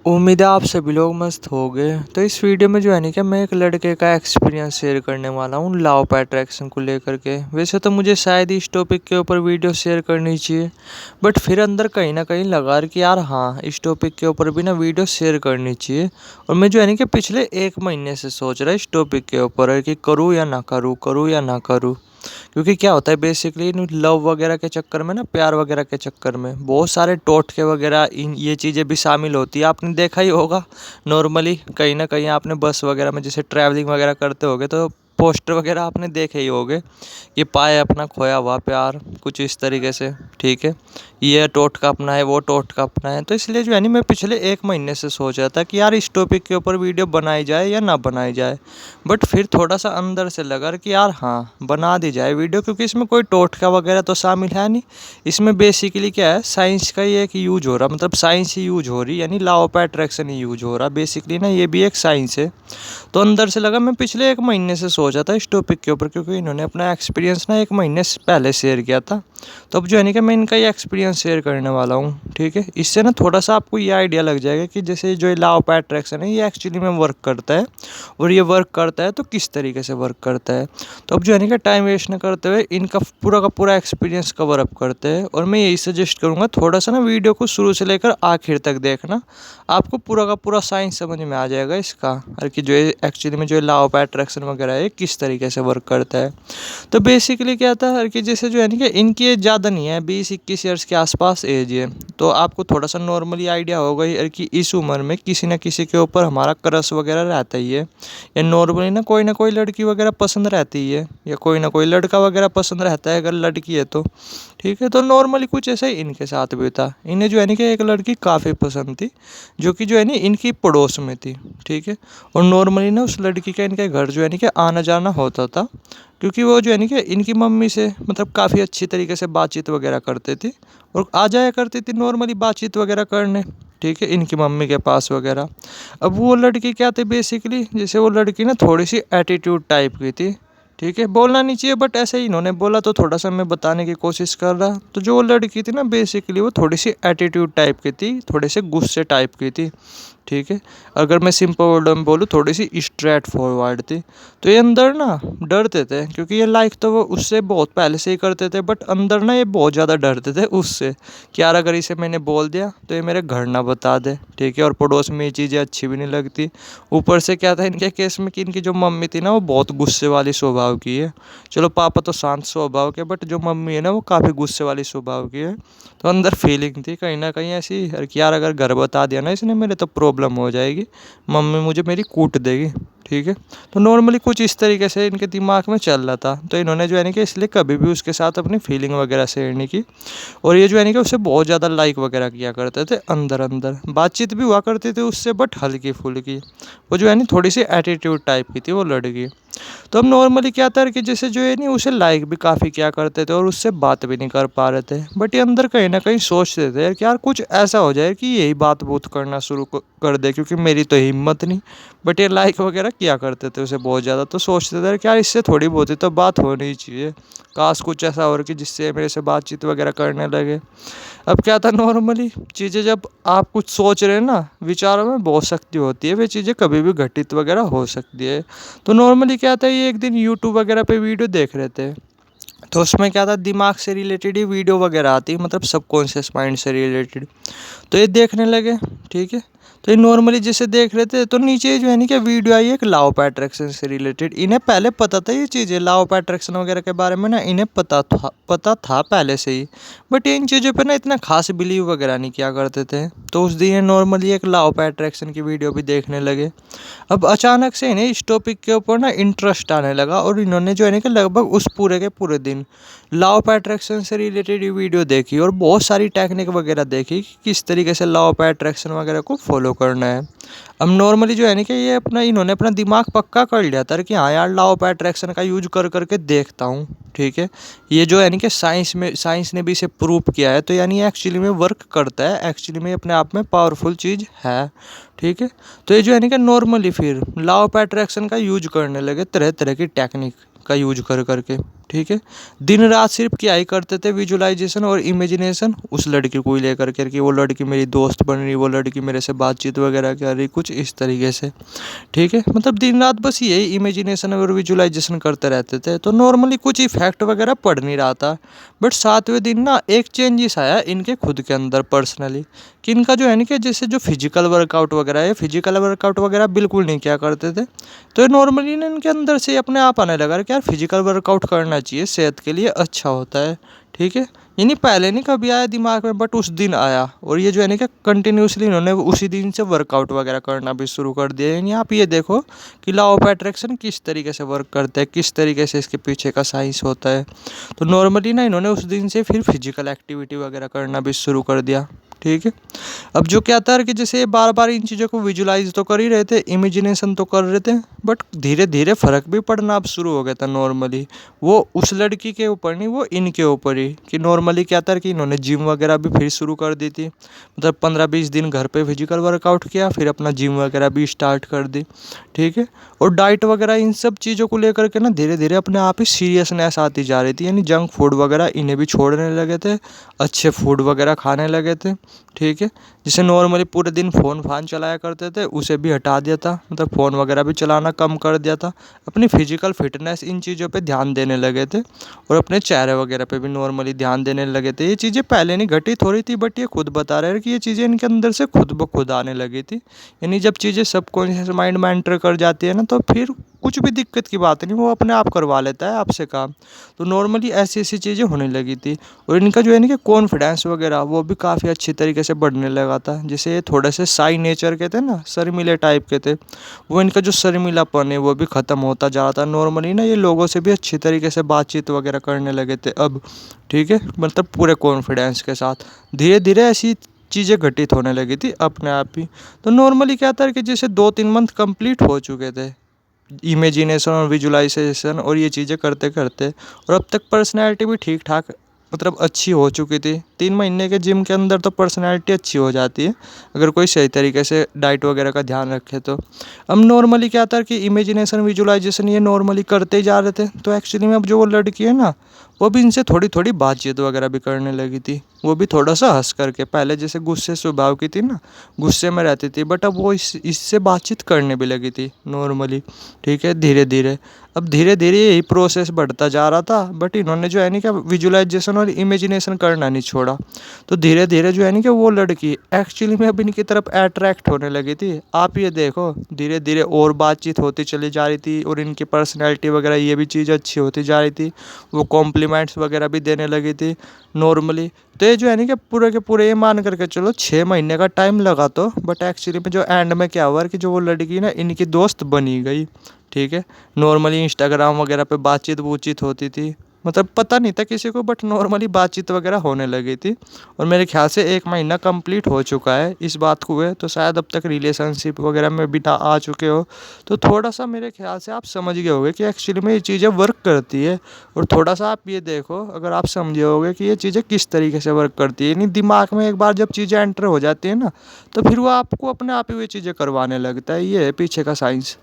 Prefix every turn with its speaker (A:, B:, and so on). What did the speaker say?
A: उम्मीद है आप सभी लोग मस्त हो गए। तो इस वीडियो में जो है नहीं कि मैं एक लड़के का एक्सपीरियंस शेयर करने वाला हूँ लॉ ऑफ अट्रैक्शन को लेकर के। वैसे तो मुझे शायद इस टॉपिक के ऊपर वीडियो शेयर करनी चाहिए, बट फिर अंदर कहीं ना कहीं लगा कि यार हाँ, इस टॉपिक के ऊपर भी ना वीडियो शेयर करनी चाहिए। और मैं जो है नहीं कि पिछले 1 महीने से सोच रहा इस टॉपिक के ऊपर कि करूँ या ना करूँ, करूँ या ना करूँ। क्योंकि क्या होता है बेसिकली लव वगैरह के चक्कर में ना, प्यार वगैरह के चक्कर में बहुत सारे टोटके वगैरह इन ये चीज़ें भी शामिल होती है। आपने देखा ही होगा नॉर्मली कहीं ना कहीं आपने बस वगैरह में जैसे ट्रैवलिंग वगैरह करते होगे तो पोस्टर वगैरह आपने देखे ही होंगे कि पाए अपना खोया हुआ प्यार, कुछ इस तरीके से। ठीक है, ये टोटका अपना है, वो टोटका अपना है। तो इसलिए जो है नहीं मैं पिछले 1 महीने से सोच रहा था कि यार इस टॉपिक के ऊपर वीडियो बनाई जाए या ना बनाई जाए। बट फिर थोड़ा सा अंदर से लगा कि यार हाँ, बना दी जाए वीडियो, क्योंकि इसमें कोई टोटका वगैरह तो शामिल है नहीं। इसमें बेसिकली क्या है, साइंस का ही एक यूज हो रहा, मतलब साइंस ही यूज हो रही, यानी law of attraction he use हो रहा बेसिकली ना, ये भी एक साइंस है। तो अंदर से लगा मैं पिछले 1 महीने से सोचा था इस टॉपिक के ऊपर, क्योंकि इन्होंने अपना एक्सपीरियंस ना 1 महीने से पहले शेयर किया था। तो अब जो है नहीं कि मैं इनका ये एक्सपीरियंस शेयर करने वाला हूँ। ठीक है, इससे ना थोड़ा सा आपको ये आइडिया लग जाएगा कि जैसे जो लॉ ऑफ अट्रैक्शन है ये एक्चुअली में वर्क करता है, और ये वर्क करता है तो किस तरीके से वर्क करता है। तो अब जो है नहीं कि टाइम वेस्ट न करते हुए इनका पूरा का पूरा एक्सपीरियंस कवर अप करते हैं। और मैं यही सजेस्ट करूँगा थोड़ा सा ना वीडियो को शुरू से लेकर आखिर तक देखना, आपको पूरा का पूरा साइंस समझ में आ जाएगा इसका, और कि जो एक्चुअली में जो लॉ ऑफ अट्रैक्शन वगैरह है किस तरीके से वर्क करता है। तो बेसिकली क्या था हर कि जैसे जो है ना कि इनकी एज ज़्यादा नहीं है, 20-21 ईयर्स के आसपास एज है। तो आपको थोड़ा सा नॉर्मली आइडिया होगा ही कि इस उम्र में किसी न किसी के ऊपर हमारा क्रश वगैरह रहता ही है, या नॉर्मली ना कोई लड़की वगैरह पसंद रहती है, या कोई ना कोई लड़का वगैरह पसंद रहता है अगर लड़की है तो। ठीक है, तो नॉर्मली कुछ ऐसा ही इनके साथ भी था। इन्हें जो है ना कि एक लड़की काफ़ी पसंद थी, जो कि जो है ना इनकी पड़ोस में थी। ठीक है, और नॉर्मली ना उस लड़की का इनके घर जो है ना कि आना जाना होता था, क्योंकि वो जो है ना कि इनकी मम्मी से मतलब काफ़ी अच्छी तरीके से बातचीत वगैरह करते थे, और आ जाया करती थी नॉर्मली बातचीत वगैरह करने। ठीक है, इनकी मम्मी के पास वगैरह। अब वो लड़की क्या थी बेसिकली, जैसे वो लड़की ना थोड़ी सी एटीट्यूड टाइप की थी। ठीक है, बोलना नहीं चाहिए बट ऐसे ही इन्होंने बोला तो थोड़ा सा मैं बताने की कोशिश कर रहा। तो जो वो लड़की थी ना बेसिकली वो थोड़ी सी एटीट्यूड टाइप की थी, थोड़े से गुस्से टाइप की थी। ठीक है, अगर मैं सिंपल वर्ड में बोलूँ थोड़ी सी स्ट्रेट फॉरवर्ड थी। तो ये अंदर ना डरते थे, क्योंकि ये लाइक तो वो उससे बहुत पहले से ही करते थे, बट अंदर ना ये बहुत ज़्यादा डरते थे उससे कि यार अगर इसे मैंने बोल दिया तो ये मेरे घर ना बता दे। ठीक है, और पड़ोस में ये चीज़ें अच्छी भी नहीं लगती। ऊपर से क्या था इनके केस में कि इनकी जो मम्मी थी ना वो बहुत गुस्से वाली स्वभाव की है। चलो पापा तो शांत स्वभाव के, बट जो मम्मी है ना वो काफ़ी गुस्से वाली स्वभाव की है। तो अंदर फीलिंग थी कहीं ना कहीं ऐसी कि यार अगर घर बता दिया ना इसने मेरे तो प्रॉब्लम हो जाएगी, मम्मी मुझे मेरी कूट देगी। ठीक है, तो नॉर्मली कुछ इस तरीके से इनके दिमाग में चल रहा था। तो इन्होंने जो है ना कि इसलिए कभी भी उसके साथ अपनी फीलिंग वगैरह शेयर नहीं की, और ये जो है ना कि उससे बहुत ज़्यादा लाइक वगैरह किया करते थे, अंदर अंदर बातचीत भी हुआ करती थी उससे, बट हल्की फुल्की। वो जो है ना थोड़ी सी एटीट्यूड टाइप की थी वो लड़की। तो अब नॉर्मली क्या था कि जैसे जो है नहीं उसे लाइक भी काफ़ी किया करते थे, और उससे बात भी नहीं कर पा रहे थे, बट ये अंदर कहीं ना कहीं सोचते थे कि यार कुछ ऐसा हो जाए कि यही बात बूत करना शुरू कर दे, क्योंकि मेरी तो हिम्मत नहीं। बट ये लाइक वगैरह किया करते थे उसे बहुत ज़्यादा, तो सोचते थे कि यार इससे थोड़ी बहुत ही तो बात होनी चाहिए, काश कुछ ऐसा हो कि जिससे मेरे से बातचीत वगैरह करने लगे। अब क्या था नॉर्मली चीज़ें जब आप कुछ सोच रहे हैं ना, विचारों में बहुत शक्ति होती है, वे चीज़ें कभी भी घटित वगैरह हो सकती है। तो नॉर्मली क्या था ये एक दिन यूट्यूब वगैरह पे वीडियो देख रहे थे, तो उसमें क्या था दिमाग से रिलेटेड ही वीडियो वगैरह आती, मतलब सबकॉन्शियस माइंड से रिलेटेड। तो ये देखने लगे। ठीक है, तो ये नॉर्मली जैसे देख रहे थे तो नीचे जो है ना क्या वीडियो आई एक लॉ ऑफ अट्रैक्शन से रिलेटेड। इन्हें पहले पता था ये चीज़ें लॉ ऑफ अट्रैक्शन वगैरह के बारे में ना, इन्हें पता था पहले से ही, बट इन चीज़ों पे ना इतना खास बिलीव वगैरह नहीं किया करते थे। तो उस दिन नॉर्मली एक लॉ ऑफ अट्रैक्शन की वीडियो भी देखने लगे। अब अचानक से इन्हें इस टॉपिक के ऊपर ना इंटरेस्ट आने लगा, और इन्होंने जो है ना कि लगभग उस पूरे के पूरे दिन लॉ ऑफ अट्रैक्शन से रिलेटेड वीडियो देखी, और बहुत सारी टेक्निक वगैरह देखी कि किस तरीके से लॉ ऑफ अट्रैक्शन वगैरह को फॉलो करना है। अब नॉर्मली जो है ना कि ये इन्होंने अपना दिमाग पक्का कर लिया था कि हाँ यार लॉ ऑफ अट्रैक्शन का यूज कर करके देखता हूँ। ठीक है, ये जो है ना कि साइंस ने भी इसे प्रूव किया है, तो यानी एक्चुअली में वर्क करता है, एक्चुअली में अपने आप में पावरफुल चीज़ है। ठीक है, तो ये जो है ना कि नॉर्मली फिर लॉ ऑफ अट्रैक्शन का यूज करने लगे तरह तरह की टेक्निक का यूज कर करके। ठीक है। दिन रात सिर्फ क्या ही करते थे, विजुअलाइजेशन और इमेजिनेशन उस लड़की को ही लेकर के कि वो लड़की मेरी दोस्त बन रही, वो लड़की मेरे से बातचीत वगैरह कर रही, कुछ इस तरीके से। ठीक है, मतलब दिन रात बस यही इमेजिनेशन और विजुअलाइजेशन करते रहते थे। तो नॉर्मली कुछ इफेक्ट वगैरह पड़ नहीं रहा था। बट 7वें दिन ना एक चेंजेस आया इनके खुद के अंदर पर्सनली, कि इनका जो है ना कि जैसे जो फिजिकल वर्कआउट वगैरह है, फिजिकल वर्कआउट वगैरह बिल्कुल नहीं किया करते थे। तो नॉर्मली ना इनके अंदर से अपने आप आने लगा कि यार फिजिकल वर्कआउट करना चाहिए, सेहत के लिए अच्छा होता है। ठीक है, यानी पहले नहीं कभी आया दिमाग में, बट उस दिन आया। और ये जो है ना कि कंटिन्यूसली इन्होंने उसी दिन से वर्कआउट वगैरह करना भी शुरू कर दिया। यानी आप ये देखो कि लॉ ऑफ अट्रैक्शन किस तरीके से वर्क करता है, किस तरीके से इसके पीछे का साइंस होता है। तो नॉर्मली ना इन्होंने उस दिन से फिर फिजिकल एक्टिविटी वगैरह करना भी शुरू कर दिया। ठीक है, अब जो क्या था कि जैसे बार बार इन चीज़ों को विजुलाइज तो कर ही रहे थे, इमेजिनेशन तो कर रहे थे, बट धीरे धीरे फर्क भी पड़ना अब शुरू हो गया था। नॉर्मली वो उस लड़की के ऊपर नहीं, वो इनके ऊपर ही। कि नॉर्मली क्या था कि इन्होंने जिम वगैरह भी फिर शुरू कर दी थी, मतलब 15-20 दिन घर पे फिजिकल वर्कआउट किया, फिर अपना जिम वगैरह भी स्टार्ट कर दी। ठीक है, और डाइट वगैरह इन सब चीज़ों को लेकर के ना धीरे धीरे अपने आप ही सीरियसनेस आती जा रही थी। यानी जंक फूड वगैरह इन्हें भी छोड़ने लगे थे, अच्छे फूड वगैरह खाने लगे थे। ठीक है, जिसे नॉर्मली पूरे दिन फ़ोन फान चलाया करते थे उसे भी हटा दिया था, मतलब फ़ोन वगैरह भी चलाना कम कर दिया था। अपनी फिजिकल फिटनेस इन चीज़ों पे ध्यान देने लगे थे, और अपने चेहरे वगैरह पे भी नॉर्मली ध्यान देने लगे थे। ये चीज़ें पहले नहीं घटित हो रही थी, बट ये खुद बता रहे हैं कि ये चीज़ें इनके अंदर से खुद ब खुद आने लगी थी। यानी जब चीज़ें सबकॉन्शियस माइंड में एंटर कर जाती है ना, तो फिर कुछ भी दिक्कत की बात नहीं, वो अपने आप करवा लेता है आपसे काम। तो नॉर्मली ऐसी ऐसी चीज़ें होने लगी थी। और इनका जो है ना कि कॉन्फिडेंस वगैरह वो भी काफ़ी अच्छी तरीके से बढ़ने लगा था। जैसे ये थोड़े से साई नेचर के थे ना, शर्मीले टाइप के थे, वो इनका जो शर्मीलापन है वो भी ख़त्म होता जा रहा था। नॉर्मली ना ये लोगों से भी अच्छी तरीके से बातचीत वगैरह करने लगे थे अब। ठीक है, मतलब पूरे कॉन्फिडेंस के साथ धीरे धीरे ऐसी चीज़ें घटित होने लगी थी अपने आप ही। तो नॉर्मली क्या था कि जैसे 2-3 मंथ कंप्लीट हो चुके थे इमेजिनेशन और विजुअलाइजेशन और ये चीज़ें करते करते, और अब तक पर्सनैलिटी भी ठीक ठाक मतलब अच्छी हो चुकी थी। 3 महीने के जिम के अंदर तो पर्सनैलिटी अच्छी हो जाती है, अगर कोई सही तरीके से डाइट वगैरह का ध्यान रखे तो। अब नॉर्मली क्या था कि इमेजिनेशन विजुअलाइजेशन ये नॉर्मली करते ही जा रहे थे। तो एक्चुअली में अब जो वो लड़की है ना, वो भी इनसे थोड़ी थोड़ी बातचीत वगैरह भी करने लगी थी। वो भी थोड़ा सा हंस करके, पहले जैसे गुस्से स्वभाव की थी ना, गुस्से में रहती थी, बट अब वो इससे बातचीत करने भी लगी थी नॉर्मली। ठीक है, धीरे धीरे अब धीरे धीरे यही प्रोसेस बढ़ता जा रहा था, बट इन्होंने जो है नहीं कि विजुअलाइजेशन और इमेजिनेशन करना नहीं छोड़ा। तो धीरे धीरे जो है नहीं कि वो लड़की एक्चुअली में अब इनकी तरफ अट्रैक्ट होने लगी थी। आप ये देखो धीरे धीरे और बातचीत होती चली जा रही थी, और इनकी पर्सनैलिटी वगैरह ये भी चीज़ अच्छी होती जा रही थी। वो कॉम्प्लीमेंट्स वगैरह भी देने लगी थी नॉर्मली। तो ये जो है नहीं कि पूरे के पूरे ये मान करके चलो 6 महीने का टाइम लगा, तो बट एक्चुअली में जो एंड में क्या हुआ कि जो वो लड़की ना इनकी दोस्त बनी गई। ठीक है, नॉर्मली इंस्टाग्राम वगैरह पे बातचीत वूचीत होती थी, मतलब पता नहीं था किसी को, बट नॉर्मली बातचीत वगैरह होने लगी थी। और मेरे ख्याल से 1 महीना कंप्लीट हो चुका है इस बात को हुए, तो शायद अब तक रिलेशनशिप वगैरह में भी आ चुके हो। तो थोड़ा सा मेरे ख्याल से आप समझ गए होगे कि एक्चुअली में ये चीज़ें वर्क करती है। और थोड़ा सा आप ये देखो, अगर आप समझे होगे कि ये चीज़ें किस तरीके से वर्क करती है, यानी दिमाग में एक बार जब चीज़ें एंटर हो जाती है ना, तो फिर वो आपको अपने आप ही वो चीज़ें करवाने लगता है। ये है पीछे का साइंस।